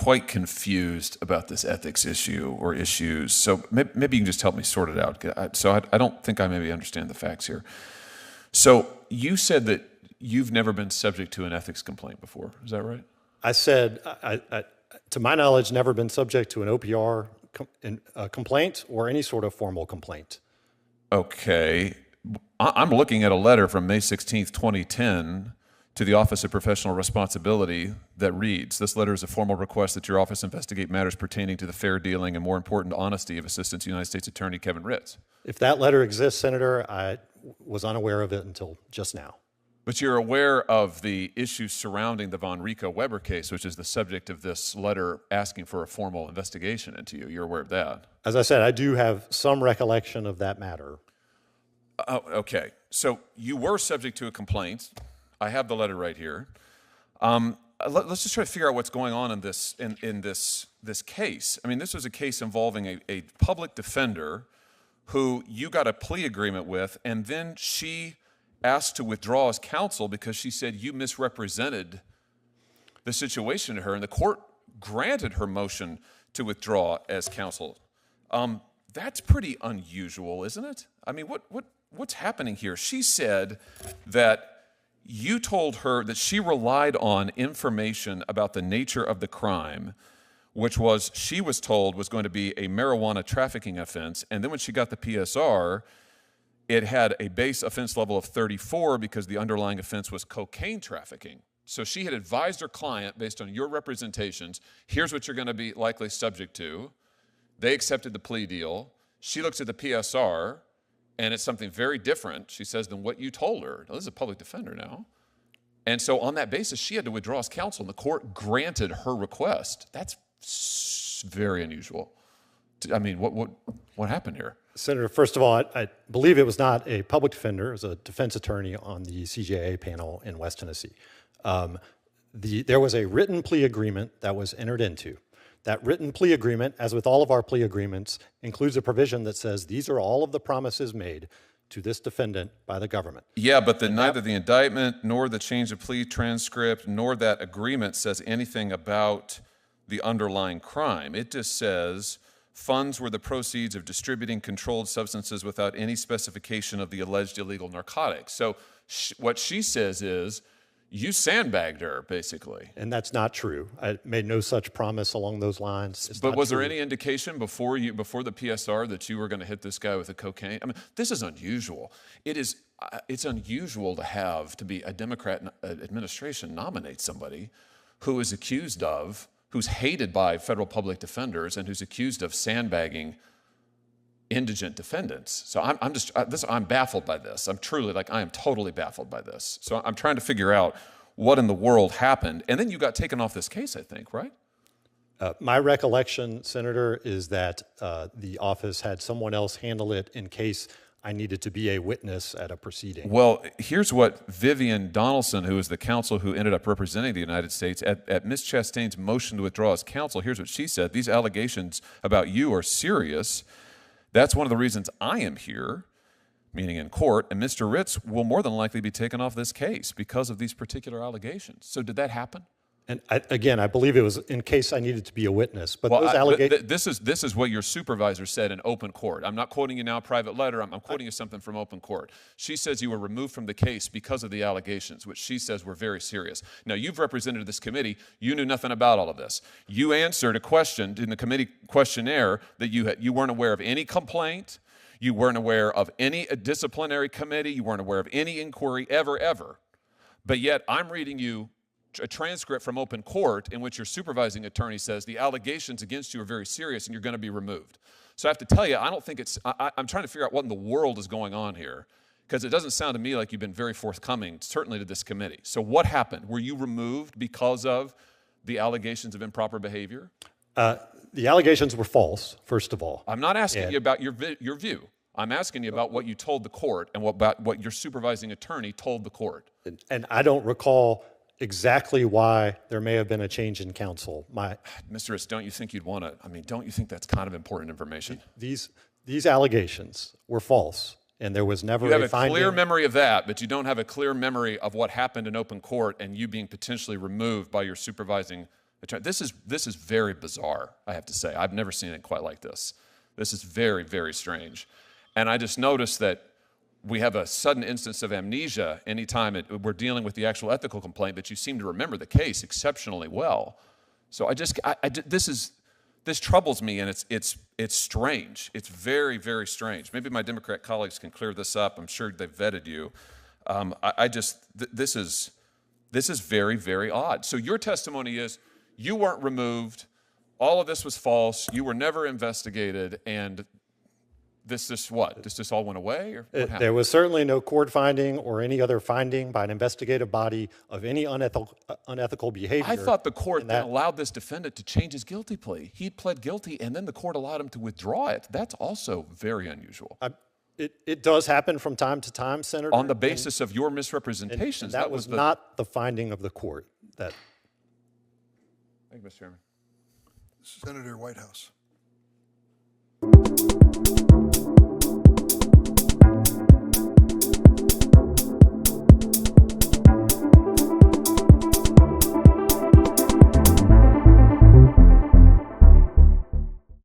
quite confused about this ethics issue or issues. So maybe you can just help me sort it out. So I don't think I maybe understand the facts here. So you said that you've never been subject to an ethics complaint before. Is that right? I said, to my knowledge, never been subject to an OPR complaint or any sort of formal complaint. Okay. I'm looking at a letter from May 16th, 2010 to the Office of Professional Responsibility that reads, "This letter is a formal request that your office investigate matters pertaining to the fair dealing and, more important, honesty of Assistant United States Attorney Kevin Ritz." If that letter exists, Senator, I was unaware of it until just now. But you're aware of the issues surrounding the Von Rico Weber case, which is the subject of this letter asking for a formal investigation into you. You're aware of that? As I said, I do have some recollection of that matter. Oh, okay. So you were subject to a complaint. I have the letter right here. Let's just try to figure out what's going on in this case. I mean, this was a case involving a public defender who you got a plea agreement with, and then she asked to withdraw as counsel because she said you misrepresented the situation to her, and the court granted her motion to withdraw as counsel. That's pretty unusual, isn't it? I mean, what's happening here? She said that you told her that she relied on information about the nature of the crime, which was, she was told, was going to be a marijuana trafficking offense, and then when she got the PSR, it had a base offense level of 34 because the underlying offense was cocaine trafficking. So she had advised her client, based on your representations, here's what you're going to be likely subject to. They accepted the plea deal. She looks at the PSR, and it's something very different, she says, than what you told her. Now, this is a public defender now. And so on that basis, she had to withdraw as counsel, and the court granted her request. That's very unusual. I mean, what happened here? Senator, first of all, I believe it was not a public defender. It was a defense attorney on the CJA panel in West Tennessee. There was a written plea agreement that was entered into. That written plea agreement, as with all of our plea agreements, includes a provision that says these are all of the promises made to this defendant by the government. Yeah, but neither the indictment nor the change of plea transcript nor that agreement says anything about the underlying crime. It just says funds were the proceeds of distributing controlled substances without any specification of the alleged illegal narcotics. So what she says is, you sandbagged her, basically. And that's not true. I made no such promise along those lines. But was there any indication before the PSR that you were going to hit this guy with a cocaine? I mean, this is unusual. It's unusual to be a Democrat administration nominate somebody who is accused of, who's hated by federal public defenders, and who's accused of sandbagging indigent defendants. So I'm baffled by this. I am totally baffled by this. So I'm trying to figure out what in the world happened. And then you got taken off this case, I think, right? My recollection, Senator, is that the office had someone else handle it in case I needed to be a witness at a proceeding. Well, here's what Vivian Donaldson, who is the counsel who ended up representing the United States, at Ms. Chastain's motion to withdraw as counsel, here's what she said. These allegations about you are serious. That's one of the reasons I am here, meaning in court, and Mr. Ritz will more than likely be taken off this case because of these particular allegations. So did that happen? And I believe it was in case I needed to be a witness. But those allegations... This is what your supervisor said in open court. I'm not quoting you now a private letter. I'm quoting you something from open court. She says you were removed from the case because of the allegations, which she says were very serious. Now, you've represented this committee. You knew nothing about all of this. You answered a question in the committee questionnaire that you weren't aware of any complaint. You weren't aware of any disciplinary committee. You weren't aware of any inquiry ever. But yet, I'm reading you a transcript from open court in which your supervising attorney says the allegations against you are very serious and you're going to be removed. So I have to tell you, I don't think I'm trying to figure out what in the world is going on here, because it doesn't sound to me like you've been very forthcoming, certainly to this committee. So what happened? Were you removed because of the allegations of improper behavior? The allegations were false, first of all. I'm not asking you about your view. I'm asking you about what you told the court and about what your supervising attorney told the court. And I don't recall exactly why there may have been a change in counsel. Mr. Ritz, don't you think don't you think that's kind of important information? These allegations were false, and there was never a finding. You have a clear memory of that, but you don't have a clear memory of what happened in open court and you being potentially removed by your supervising attorney. This is very bizarre, I have to say. I've never seen it quite like this. This is very, very strange. And I just noticed that we have a sudden instance of amnesia anytime we're dealing with the actual ethical complaint, but you seem to remember the case exceptionally well. So this troubles me, and it's strange. It's very, very strange. Maybe my Democrat colleagues can clear this up. I'm sure they've vetted you. This is very, very odd. So your testimony is you weren't removed, all of this was false, you were never investigated, and this just all went away? Or what happened? There was certainly no court finding or any other finding by an investigative body of any unethical behavior. I thought the court then allowed this defendant to change his guilty plea. He pled guilty, and then the court allowed him to withdraw it. That's also very unusual. It does happen from time to time, Senator. On the basis of your misrepresentations. And that was not the finding of the court. Thank you, Mr. Chairman. Senator Whitehouse.